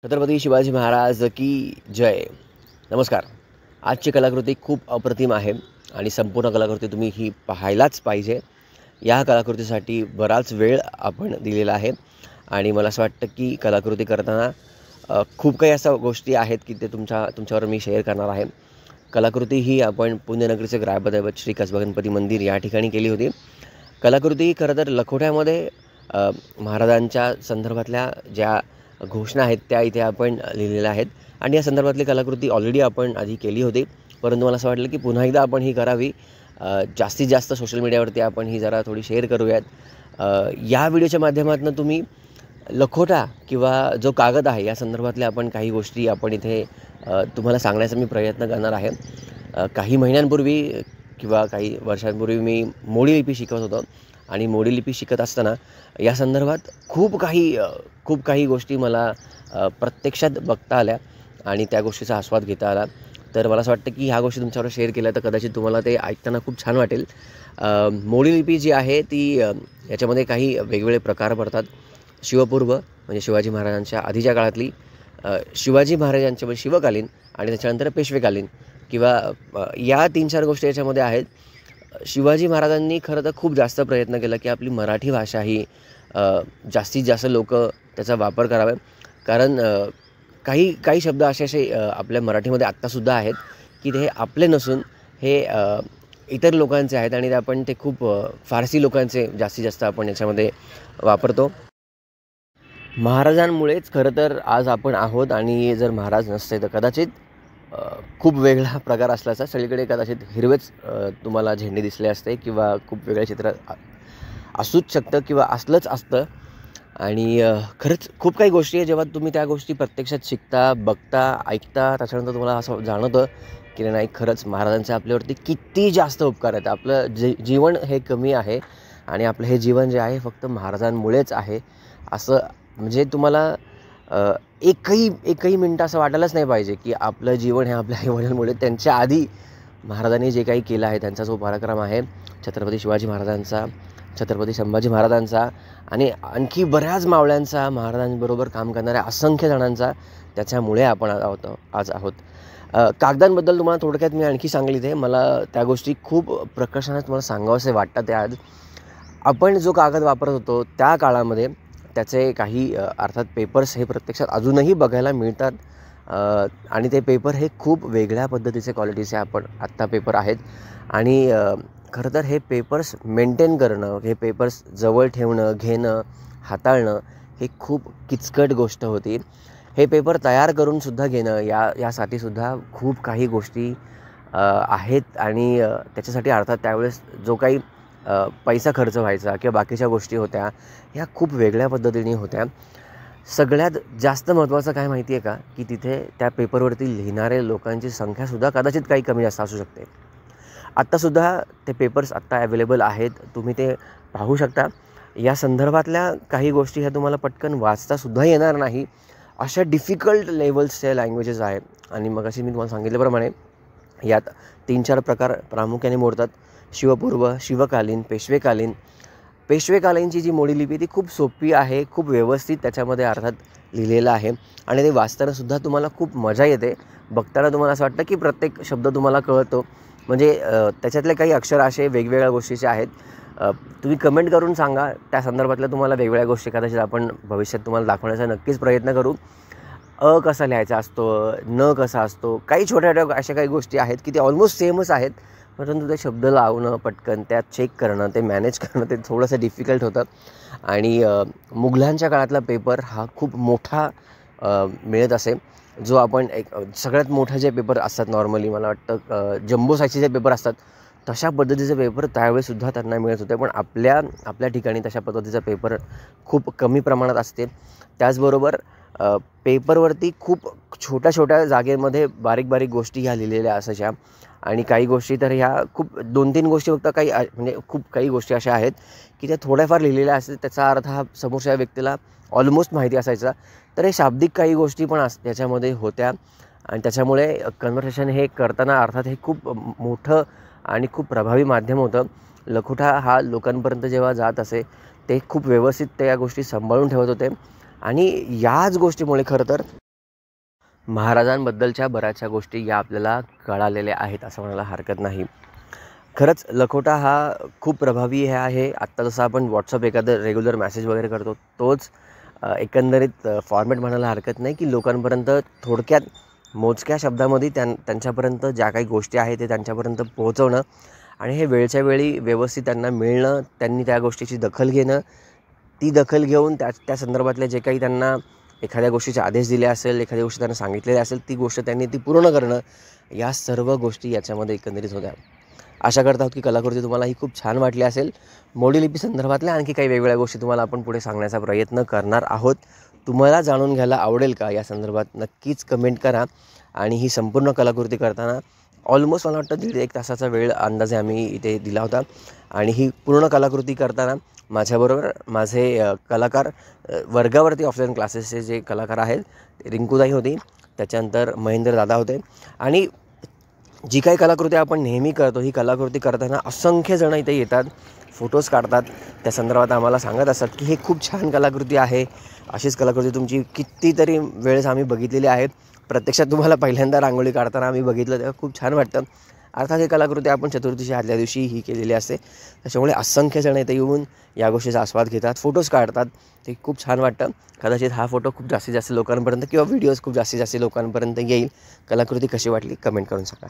छत्रपती शिवाजी महाराज की जय. नमस्कार. आजची कलाकृती खूप अप्रतिम आहे आणि संपूर्ण कलाकृती तुम्ही ही पाहायलाच पाहिजे. या कलाकृतीसाठी बराच वेळ आपण दिलेला आहे आणि मला असं वाटतं की कलाकृती करताना खूप काही अशा गोष्टी आहेत की ते तुमच्यावर मी शेअर करणार आहे. कलाकृती ही आपण पुण्यनगरीचे ग्रामदैवत श्री कसबा गणपती मंदिर या ठिकाणी केली होती. कलाकृती खरं तर लखोट्यामध्ये महाराजांच्या संदर्भातल्या ज्या घोषणा आहेत त्या इथे आपण लिहिलेल्या आहेत आणि या संदर्भातली कलाकृती ऑलरेडी आपण आधी केली होती, परंतु मला असं वाटलं की पुन्हा एकदा आपण ही करावी. जास्तीत जास्त सोशल मीडियावरती आपण ही जरा थोडी शेअर करूयात. या व्हिडिओच्या माध्यमातून तुम्ही लखोटा किंवा जो कागद आहे या संदर्भातल्या आपण काही गोष्टी आपण इथे तुम्हाला सांगण्याचा मी प्रयत्न करणार आहे. काही महिन्यांपूर्वी किंवा काही वर्षांपूर्वी मी मोडी लिपी शिकवत होतो आणि मोडी लिपी शिकत असताना या संदर्भात खूप काही गोष्टी मला प्रत्यक्षात बघता आल्या आणि त्या गोष्टीचा आस्वाद घेता आला. तर मला असं वाटतं की ह्या गोष्टी तुमच्यावर शेअर केल्या तर कदाचित तुम्हाला ते ऐकताना खूप छान वाटेल. मोडी लिपी जी आहे ती याच्यामध्ये काही वेगवेगळे प्रकार पडतात. शिवपूर्व म्हणजे शिवाजी महाराजांच्या आधीच्या काळातली, शिवाजी महाराजांच्या म्हणजे शिवकालीन आणि त्याच्यानंतर पेशवेकालीन किंवा या 3-4 गोष्टी याच्यामध्ये आहेत. शिवाजी महाराजांनी खरं तर खूप जास्त प्रयत्न केला की आपली मराठी भाषा ही जास्तीत जास्त लोक त्याचा वापर करावे. कारण काही शब्द असे आपल्या मराठीमध्ये आत्तासुद्धा आहेत की ते आपले नसून हे इतर लोकांचे आहेत आणि आपण ते खूप फारसी लोकांचे जास्तीत जास्त आपण याच्यामध्ये वापरतो. महाराजांमुळेच खरं तर आज आपण आहोत आणि जर महाराज नसते तर कदाचित खूप वेगळा प्रकार असल्याचा सगळीकडे कदाचित हिरवेच तुम्हाला झेंडे दिसले असते किंवा खूप वेगळं चित्र असूच शकतं किंवा असलंच असतं. आणि खरंच खूप काही गोष्टी आहे जेव्हा तुम्ही त्या गोष्टी प्रत्यक्षात शिकता, बघता, ऐकता त्याच्यानंतर तुम्हाला असं जाणवतं की नाही खरंच महाराजांचे आपल्यावरती किती जास्त उपकार आहेत. आपलं जीवन हे कमी आहे आणि आपलं हे जीवन जे आहे फक्त महाराजांमुळेच आहे असं म्हणजे तुम्हाला एकही मिनटं असं वाटायलाच नाही पाहिजे की आपलं जीवन हे आपल्या आईवडिलांमुळे. त्यांच्या आधी महाराजांनी जे काही केलं आहे त्यांचा जो पराक्रम आहे छत्रपती शिवाजी महाराजांचा, छत्रपती संभाजी महाराजांचा आणि आणखी बऱ्याच मावळ्यांचा, महाराजांबरोबर काम करणाऱ्या असंख्य जणांचा, त्याच्यामुळे आपण आज आहोत. कागदांबद्दल तुम्हाला थोडक्यात मी आणखी सांगितले. मला त्या गोष्टी खूप प्रकर्षाने तुम्हाला सांगावंसे वाटतात. आज आपण जो कागद वापरत होतो त्या काळामध्ये त्याचे काही अर्थात पेपर्स हे प्रत्यक्षात अजूनही बघायला मिळतात आणि ते पेपर हे खूप वेगळ्या पद्धतीचे क्वालिटीचे आपण आत्ता पेपर आहेत आणि खरं तर हे पेपर्स मेंटेन करणं, हे पेपर्स जवळ ठेवणं, घेणं, हाताळणं हे खूप किचकट गोष्ट होती. हे पेपर तयार करूनसुद्धा घेणं यासाठीसुद्धा खूप काही गोष्टी आहेत आणि त्याच्यासाठी अर्थात त्यावेळेस जो काही पैसा खर्च व्हायचा किंवा बाकीच्या गोष्टी होत्या ह्या खूप वेगळ्या पद्धतीने होत्या. सगळ्यात जास्त महत्त्वाचं काय माहिती आहे का की तिथे त्या पेपरवरती लिहिणारे लोकांची संख्यासुद्धा कदाचित काही कमी जास्त असू शकते. आत्तासुद्धा ते पेपर्स आत्ता अवेलेबल आहेत, तुम्ही ते पाहू शकता. या संदर्भातल्या काही गोष्टी ह्या तुम्हाला पटकन वाचतासुद्धा येणार नाही अशा डिफिकल्ट लेवल्सच्या लँग्वेजेस आहेत. आणि मग अशी मी तुम्हाला सांगितल्याप्रमाणे यात 3-4 प्रकार प्रामुख्याने मोडतात. शिवपूर्व, शिवकालीन, पेशवेकालीन. पेशवेकालीनची जी मोडी लिपी ती खूप सोपी आहे, खूप व्यवस्थित त्याच्यामध्ये अर्थात लिहिलेलं आहे आणि ते वाचतानासुद्धा तुम्हाला खूप मजा येते. बघताना तुम्हाला असं वाटतं की प्रत्येक शब्द तुम्हाला कळतो. म्हणजे त्याच्यातले काही अक्षर असे वेगवेगळ्या गोष्टीचे आहेत. तुम्ही कमेंट करून सांगा त्या संदर्भातल्या तुम्हाला वेगवेगळ्या गोष्टी कदाचित आपण भविष्यात तुम्हाला दाखवण्याचा नक्कीच प्रयत्न करू. कसा लिहायचा असतो, न कसा असतो, काही छोट्या अशा काही गोष्टी आहेत की ते ऑलमोस्ट सेमच आहेत, परंतु ते शब्द लावणं पटकन त्यात चेक करणं, ते मॅनेज करणं ते थोडंसं डिफिकल्ट होतं. आणि मुघलांच्या काळातला पेपर हा खूप मोठा मिळत असे, जो आपण सगळ्यात मोठे जे पेपर असतात नॉर्मली मला वाटतं जम्बो साईजचे जे पेपर असतात तशा पद्धतीचे पेपर त्यावेळेसुद्धा त्यांना मिळत होते. पण आपल्या ठिकाणी तशा पद्धतीचा पेपर खूप कमी प्रमाणात असते. त्याचबरोबर पेपरवरती खूप छोट्या जागेमध्ये बारीक गोष्टी ह्या लिहिलेल्या असायच्या आणि काही गोष्टी तर ह्या खूप 2-3 गोष्टी फक्त काही म्हणजे खूप काही गोष्टी अशा आहेत की त्या थोड्याफार लिहिलेल्या असतात, त्याचा अर्थ हा समोरच्या व्यक्तीला ऑलमोस्ट माहिती असायचा. तर हे शाब्दिक काही गोष्टी पण त्याच्यामध्ये होत्या आणि त्याच्यामुळे कन्व्हर्सेशन हे करताना अर्थात हे खूप मोठं आणि खूप प्रभावी माध्यम होतं. लखोटा हा लोकांपर्यंत जेव्हा जात असे ते खूप व्यवस्थित त्या गोष्टी सांभाळून ठेवत होते आणि याच गोष्टीमुळे खरं तर महाराजांबद्दलच्या बऱ्याचशा गोष्टी या आपल्याला कळालेल्या आहेत असं म्हणायला हरकत नाही. खरंच लखोटा हा खूप प्रभावी हे आहे. आत्ता जसं आपण व्हॉट्सअप एखादं रेग्युलर मेसेज वगैरे करतो तोच एकंदरीत फॉर्मॅट म्हणायला हरकत नाही, की लोकांपर्यंत थोडक्यात मोजक्या शब्दामध्ये त्यांच्यापर्यंत ज्या काही गोष्टी आहेत ते त्यांच्यापर्यंत पोहोचवणं आणि हे वेळच्या वेळी व्यवस्थित त्यांना मिळणं, त्यांनी त्या गोष्टीची दखल घेणं, ती दखल घेऊन त्या संदर्भातले जे काही त्यांना एखाद्या गोष्टीचे आदेश दिले असेल, एखाद्या गोष्टी त्यांना सांगितलेली असेल, ती गोष्ट त्यांनी ती पूर्ण करणं, या सर्व गोष्टी याच्यामध्ये एकंदरीत होत्या. आशा करत आहोत की कलाकृती तुम्हाला ही खूप छान वाटली असेल. मोडी लिपी संदर्भातल्या आणखी काही वेगवेगळ्या गोष्टी तुम्हाला आपण पुढे सांगण्याचा प्रयत्न करणार आहोत. तुम्हाला जाणून घ्यायला आवडेल का या संदर्भात नक्कीच कमेंट करा. आणि ही संपूर्ण कलाकृती करताना ऑलमोस्ट मला वाटतं 1.5 तासाचा वेळ अंदाजे आम्ही इथे दिला होता. आणि ही पूर्ण कलाकृती करताना माझ्याबरोबर माझे कलाकार वर्गावरती ऑफलाईन क्लासेसचे जे कलाकार आहेत, रिंकूताई होती, त्याच्यानंतर महेंद्र दादा होते. आणि जी काही कलाकृती आपण नेहमी करतो, ही कलाकृती करताना असंख्य जण इथे येतात, फोटोज काढतात, त्या संदर्भात आम्हाला सांगत असतात की हे खूप छान कलाकृती आहे, अशीच कलाकृती तुमची कितीतरी वेळेस आम्ही बघितलेली आहे. प्रत्यक्षात तुम्हाला पहिल्यांदा रांगोळी काढताना आम्ही बघितलं तेव्हा खूप छान वाटतं. अर्थात ही कलाकृती आपण चतुर्थीच्या आदल्या दिवशी ही केलेली असते. त्याच्यामुळे असंख्य जण इथे येऊन या गोष्टीचा आस्वाद घेतात, फोटोज काढतात, ते खूप छान वाटतं. कदाचित हा फोटो खूप जास्तीत जास्त लोकांपर्यंत किंवा व्हिडिओज खूप जास्तीत जास्त लोकांपर्यंत येईल. कलाकृती कशी वाटली कमेंट करून सांगा.